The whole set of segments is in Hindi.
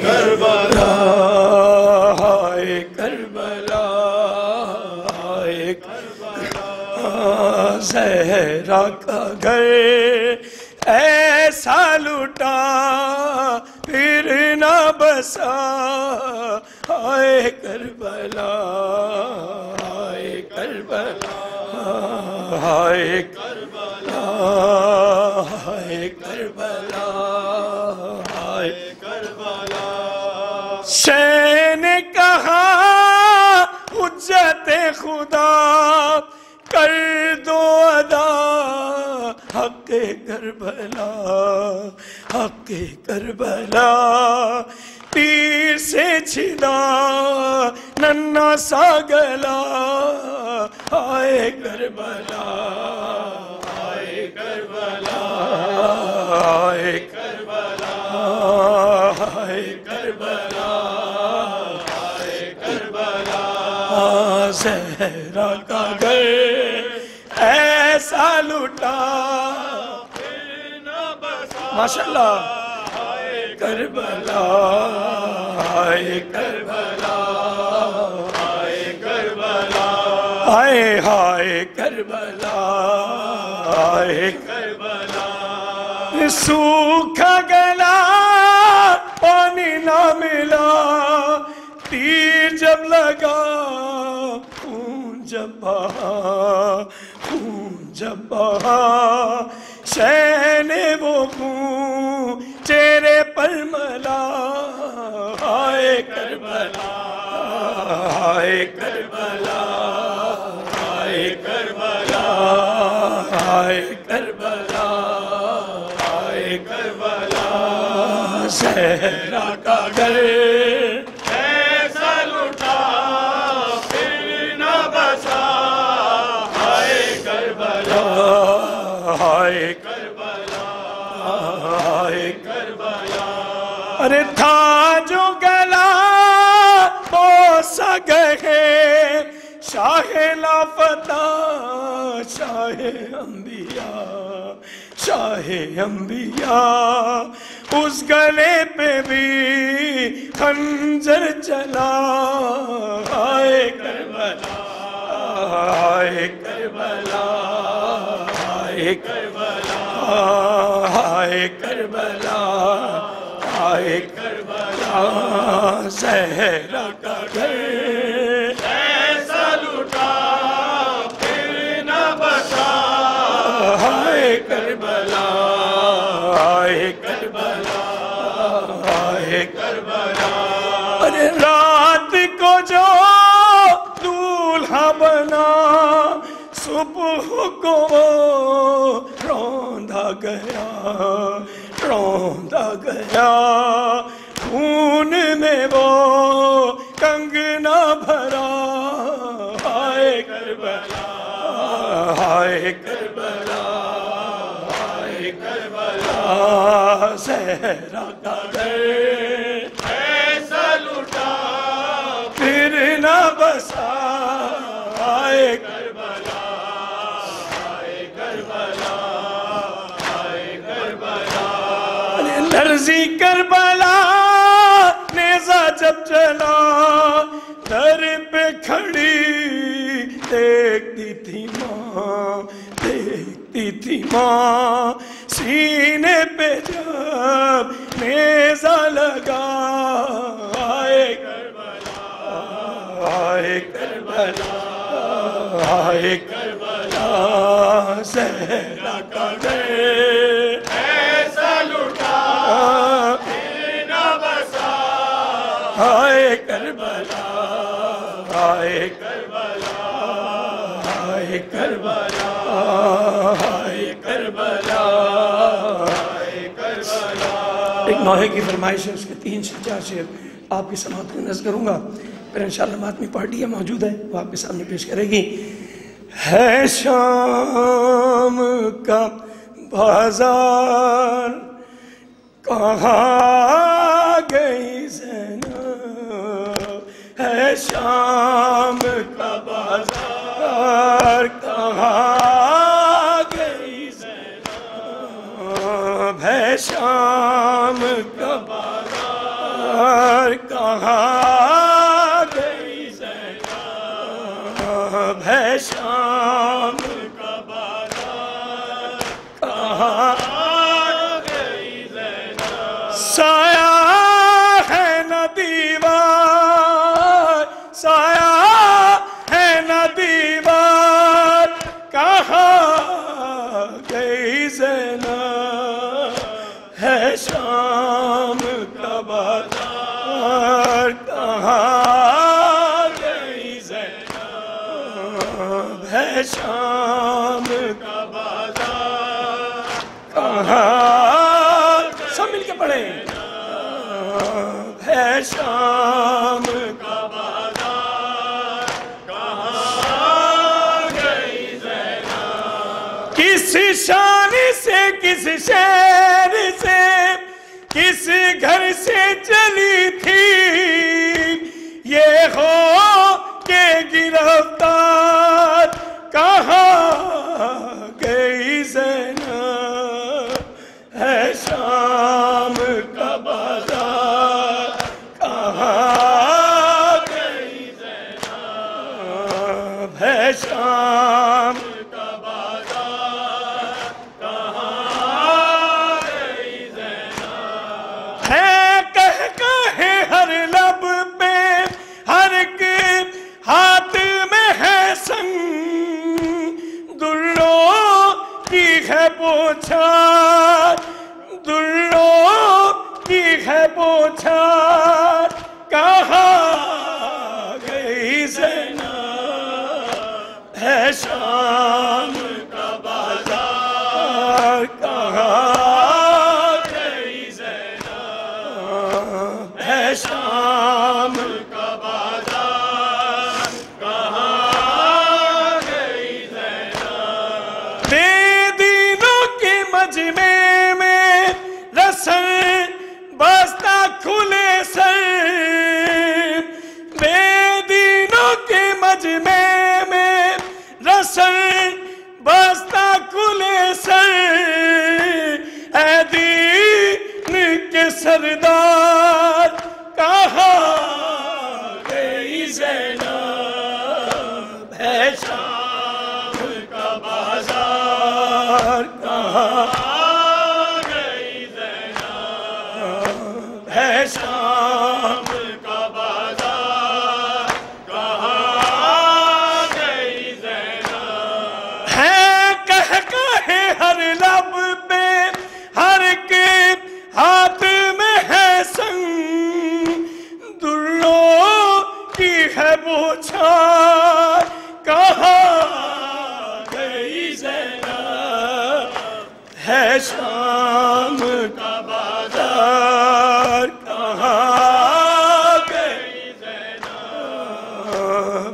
करबला, हाय करबला, हाय करबला। ज़हरा का घर ऐसा लुटा फिर न बसा, हाय करबला, हाय करबला, हाय करबला, हाय करबला, हाय करबला। शह ने कहा हुज्जते खुदा कर दो अदा, हक़े करबला, हक़े करबला। तीर से छिदा नन्ना सा गला, हाय करबला, हाय करबला, हाय करबला, हाय करबला, हाय करबला। ज़हरा का घर ऐसा लुटा फिर न बसा, माशाअल्लाह। हाय करबला, हाय करबला, हाय करबला, हाय हाय करबला, हाय करबला। सूखा गला पानी ना मिला, तीर जब लगा खून जब बहा, खून जब बहा। शह ने वो खून चेहरे पर मला, हाय करबला, हाय करबला, हाय करबला, हाय करबला, हाय करबला। ज़हरा का घर ऐसा लुटा फिर न बसा, हाय करबला, हाय करबला, हाय करबला। अरे था जो गला वो सा गए, शाहे लापता, शाहे अंबिया, शाहे अंबिया। उस गले पे भी खंजर चला, हाय करबला, हाय करबला, हाय करबला, हाय करबला, हाय करबला। ज़हरा का घर ऐसा लुटा फिर न बसा, हाय करबला, हाय करबला, हाय करबला। अरे रात को जो दूल्हा बना, सुबह को वो रौंदा गया, रौंदा गया। खून में वो कंगना भरा, हाय करबला, हाय करबला, हाय करबला। ज़हरा का घर ऐसा लुटा फिर न बसा, हाय करबला, हाय करबला, हाय करबला। लर्जी करबला नेज़ा जब चला, दर पे खड़ी देखती थी माँ, देखती थी माँ। सीने पे जब नेज़ा लगा, हाय करबला, हाय करबला, हाय करबला। ज़हरा का घर ऐसा लुटा फिर न बसा, हाय करबला, हाय करबला, हाय करबला, हाय करबला, हाय करबला। एक नौहे की फरमाइश है, उसके 3 से 4 शेर आपकी समात को नज़र करूँगा, फिर इंशाअल्लाह मातमी पार्टी है मौजूद है, वो आपके सामने पेश करेगी। है शाम का बाजार कहाँ गई ज़ैनब, है शाम का बाजार कहाँ गई ज़ैनब, है शाम का बाजार शाम का बाजार कहाँ गई ज़ैनब। साया है न दीवार, साया है न दीवार, कहाँ गई ज़ैनब। है शाम का बाजार कहाँ गई ज़ैनब। है शाम का बाजार कहाँ, सब मिलके पढ़े। है शाम का बाजार कहाँ गई ज़ैनब। किस शान से, किस शहर से, किस घर से चली थी, ये हो के गिरफ्तार, कहाँ गई ज़ैनब। है शाम का बाजार कहाँ गई ज़ैनब। है शाम का बाजार कहाँ गई ज़ैनब। है कहे हर लब पे, हर एक हाथ में है संग, दुल्लों की है पोछार, दुल्लों की है पोछार, कहाँ गई ज़ैनब। है शाम का बाजार कहाँ गई ज़ैनब। है शाम का बाजार कहाँ गई ज़ैनब। बेदीनों के मजमे में रसन बस्ता खुले सर, बेदीनों के मजमे में रसन बस्ता खुले सर, ऐ दीन के सरदार, कहाँ गई ज़ैनब। है शाम का बाजार कहाँ गई ज़ैनब। है शाम का बाजार कहाँ गई ज़ैनब। है कहे हर लब पे, हर के हाथ में है संग, दुल्लों की है बोछार, कहाँ गई ज़ैनब। है शाम का बाजार कहाँ गई ज़ैनब।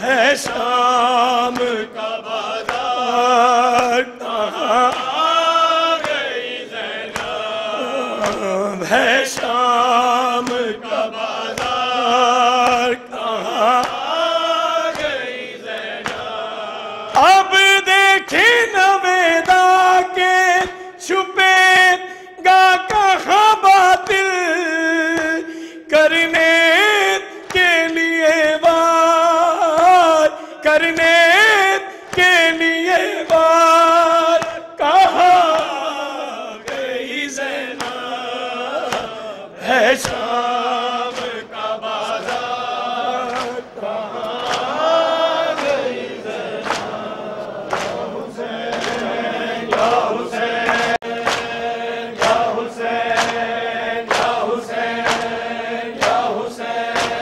है शाम का बाजार कहाँ गई ज़ैनब। है शाम का बाजार कहाँ गई ज़ैनब। अब देखे नवेदा के छुपे गा कहाँ बातिल, करने के लिए वार, करने के लिए वार, कहाँ गई ज़ैनब। है शाम का बाजार कहाँ गई ज़ैनब। हुसैन या हुसैन, या हुसैन, या हुसैन, या हुसैन,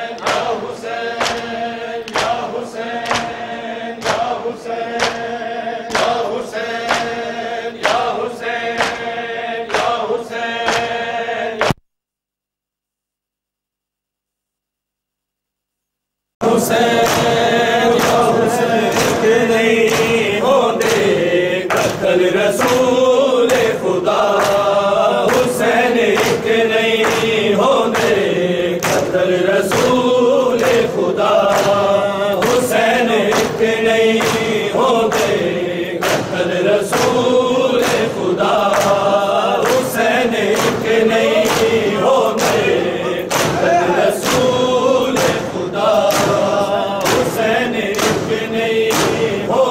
या हुसैन, या हुसैन, या हुसैन, या हुसैन, या हुसैन, या हुसैन। हुसैन या हुसैन के नहीं होते कत्ल रसूल खुदा। हुसैन के नहीं होते कत्ल रसूल खुदा। हुसैन के नहीं होते कत्ल रसूल खुदा। हुसैन के नहीं होते कत्ल रसूल खुदा। हुसैन के नहीं हो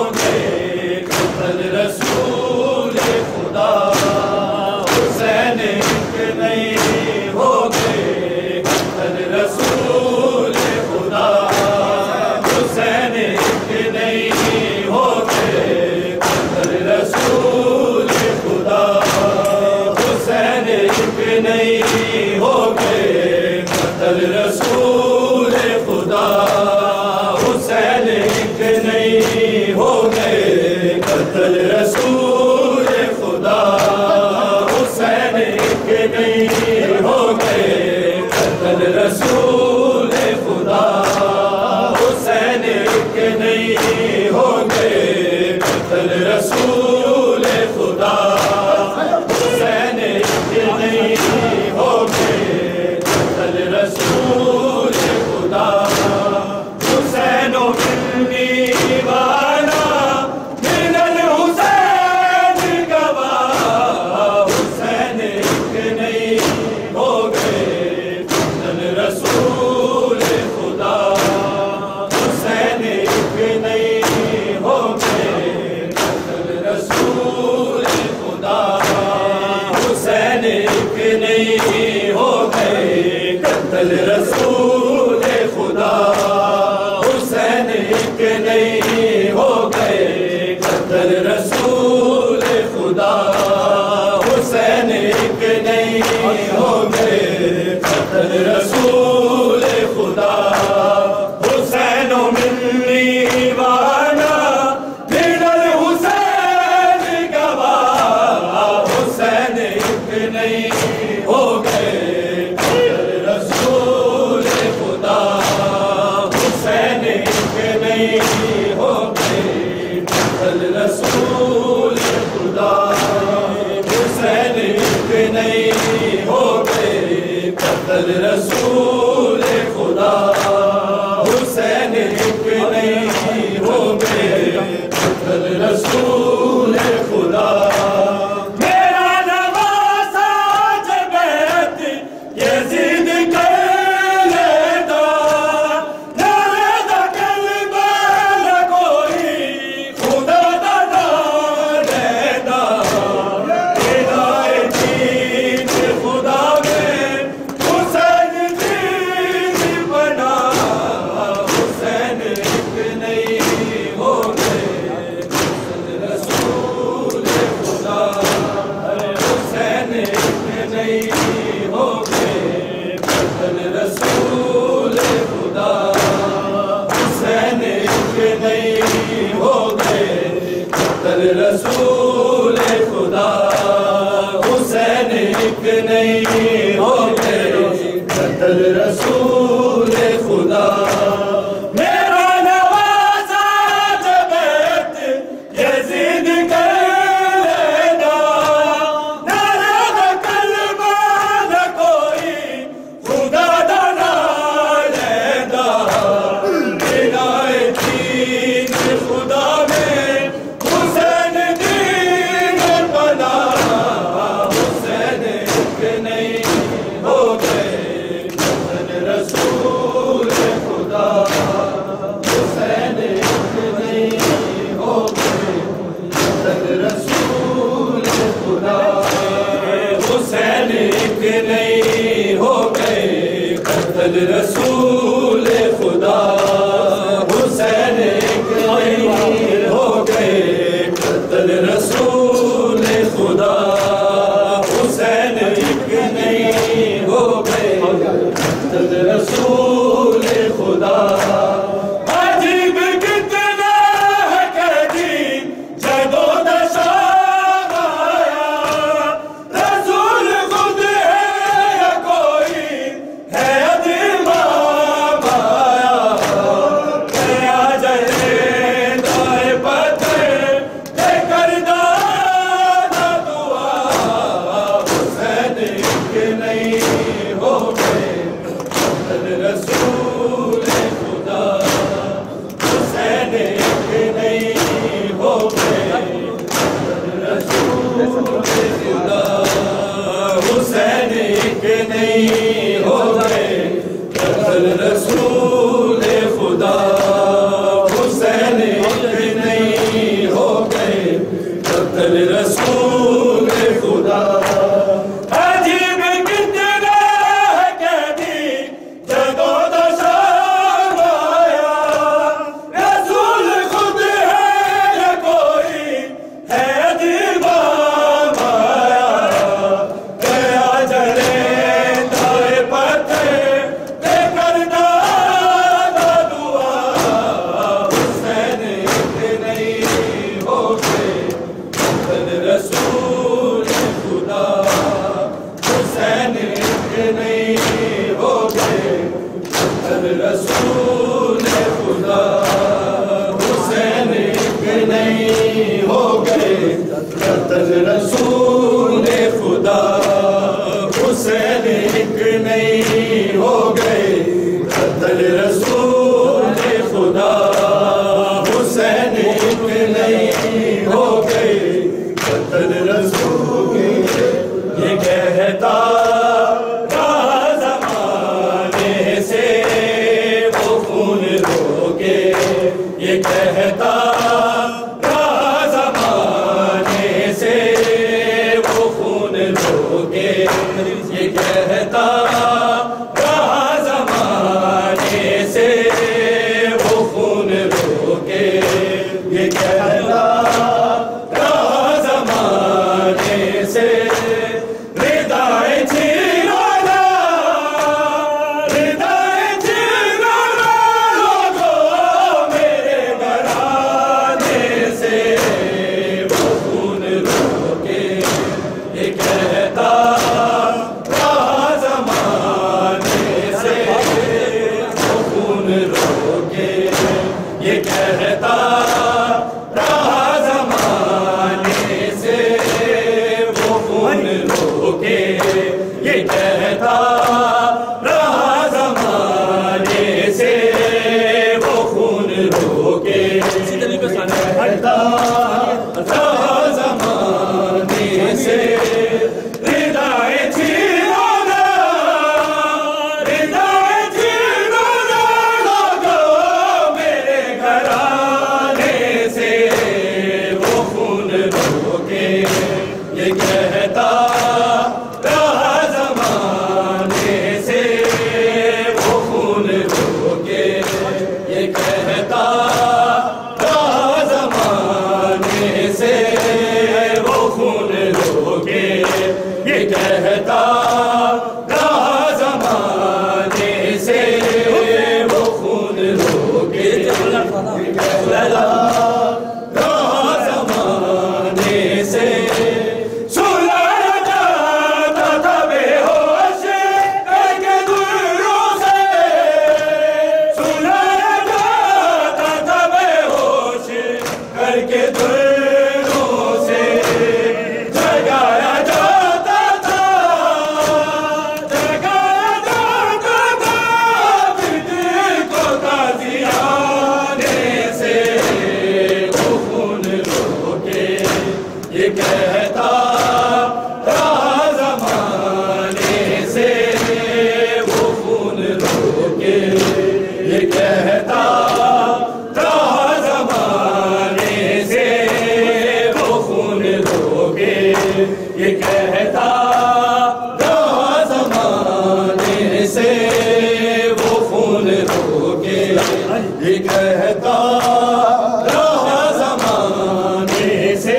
कत्ल रसूल खुदा हुसैन के नहीं हो गए, कत्ल रसूल खुदा हुसैन के नहीं हो गए, कत्ल रसूल खुदा हुसैन के नहीं हो गए, कत्ल रसूल खुदा हुसैन दीवाना मिनल हुसैन गवाह, हुसैन के नहीं हो गए, कत्ल रसूल खुदा हुसैन के नहीं हो गए, कत्ल रसूल खुदा हुसैन के नहीं हो गए, कत्ल रसूल खुदा हुसैन के नहीं हो गए, कत्ल रसूल खुदा हुसैन के नहीं हो गए, कत्ल रसूल खुदा हुसैन मिन्नी वाना मिनल हुसैन गवाह, हुसैन के नहीं हो गए, कत्ल रसूल खुदा हुसैन के नहीं हो गए, कत्ल रसूल खुदा हुसैन के नहीं हो गए, कत्ल रसूल खुदा हुसैन के नहीं हो गए, कत्ल रसूल खुदा मेरा नवासा जबैत यजीद कर लेता, खुदा दादा लेता, हिदायत खुदा में हुसैन दीन बना, हुसैन के नहीं हो गए, कत्ल रसूल खुदा हुसैन के नहीं हो गए, कत्ल रसूल खुदा हुसैन के नहीं हो गए, कत्ल रसूल खुदा हुसैन के नहीं हो गए, कत्ल रसूल खुदा मेरा नवासा जबैत यजीद कर लेना, नारा कलमा न कोई खुदा दाना लेना, हिदायत खुदा में हुसैन दीन बना, हुसैन के नहीं हो गए, कत्ल रसूल खुदा हुसैन के नहीं हो गए, कत्ल रसूल खुदा हुसैन के नहीं हो गए, कत्ल रसूल खुदा हुसैन के नहीं हो गए, कत्ल रसूल खुदा हुसैन के नहीं हो गए, कत्ल रसूल खुदा अजीब कितना है कहती जदो दशा आया, रसूल खुद है या कोई है अदीमा माया, गया जले दाए पत्थर लेकर दादा दुआ, हुसैन के नहीं हो गए, कत्ल रसूल खुदा हुसैन के नहीं हो गए, कत्ल रसूल खुदा हुसैन के नहीं हो गए, कत्ल रसूल खुदा हुसैन के नहीं हो गए, कत्ल रसूल खुदा अजीब कितना है कहती जदो दशा आया, रसूल खुद है या कोई है दीवा माया, गया जले दाए पत्थर लेकर दादा दुआ, हुसैन के नहीं हो गए, रसूल खुदा हुसैन के नहीं हो गए कत्ल रसूल खुदा हुसैन के नहीं हो गए कत्ल रसूल खुदा हुसैन के नहीं हो गए कत्ल रसूल खुदा हुसैन के नहीं हो गए कत्ल रसूल ये कहता ज़माने से वो खून रोके ये कहता ज़माने से वो खून रोके ये कहता ज़माने से वो खून रोके ये कहता ज़माने से रिदाए छिराना लोगों मेरे घराने से वो खून रोके ये कहता ये कहता ज़माने से वो खून रोके ये कहता ज़माने से वो खून रोके इसी तरीके से कहता ज़माने से रिदाए छिराना लोगों मेरे घराने से वो खून रोके ये कहता ज़माने से वो खून रोके ये कहता ज़माने से वो खून रोके ये कहता ज़माने से वो खून रोके ज़माने से सुलाया जाता था बेहोश करके दूरों से सुलाया जाता था बेहोश करके दूरों से जगाया जाता था दिल को ताज़ियाने से वो खून रोके ये कहता ज़माने से वो खून रोके ये कहता ज़माने से वो खून रोके ये कहता ज़माने से वो खून रोके ये कहता ज़माने से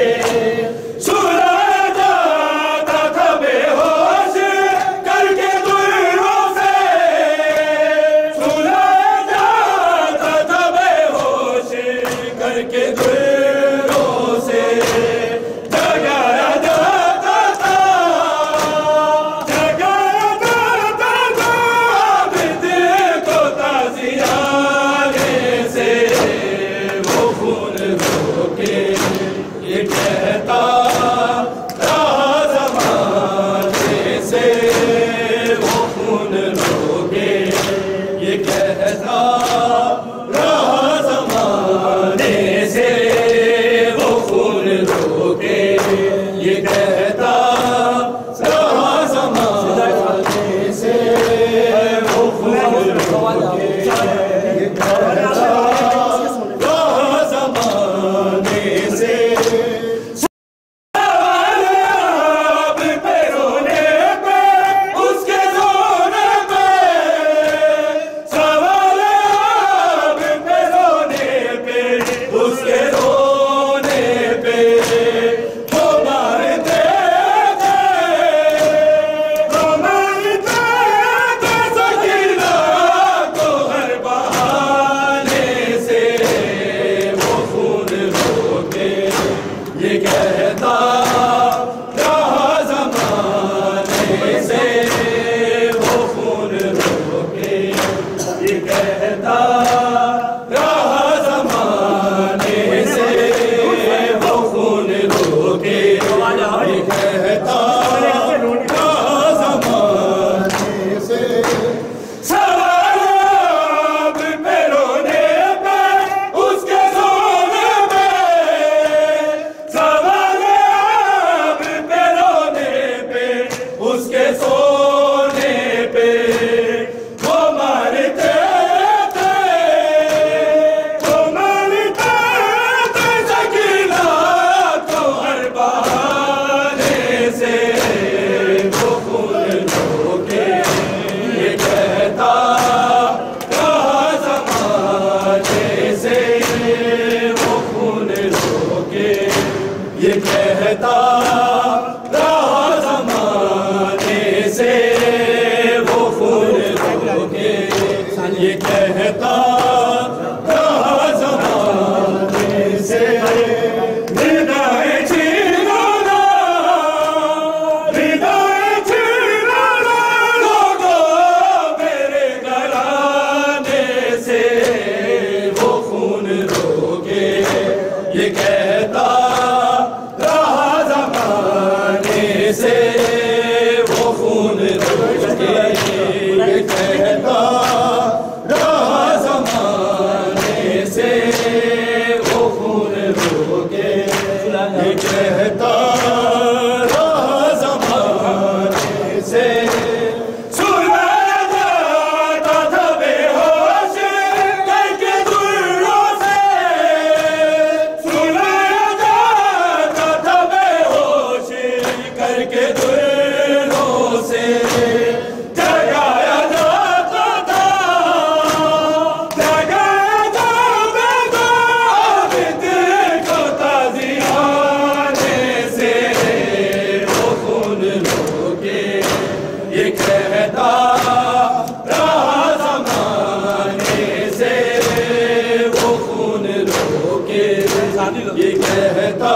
सुलाया जाता था बेहोश करके दूरों से सुलाया जाता था बेहोश करके दूरों से जगाया जाता था दिल को ताज़ियाने से वो खून रोके ये कहता ज़माने से वो खून रोके ये कहता ज़माने से वो खून रोके ये कहता ज़माने से वो खून रोके ये कहता ज़माने से ये कहता कहता रहा ज़माने से वो खून रोके, ये कहता रहा ज़माने से हृदय छीना, हृदय छीना लोगों मेरे घराने से वो खून रोके, ये कहता रहा ज़माने से वो खून रोके, ये कहता रहा ज़माने से वो खून रोके, ये कहता रहा ज़माने से सुनाया जाता था बेहोश करके दुर्रों से, सुनाया जाता था बेहोश करके दुर्रों से, जगाया जाता था, जगाया जाता था आबिद को ताज़ियाने से वो खून रोके, ये कहता रहा ज़माने से वो खून रोके, ये कहता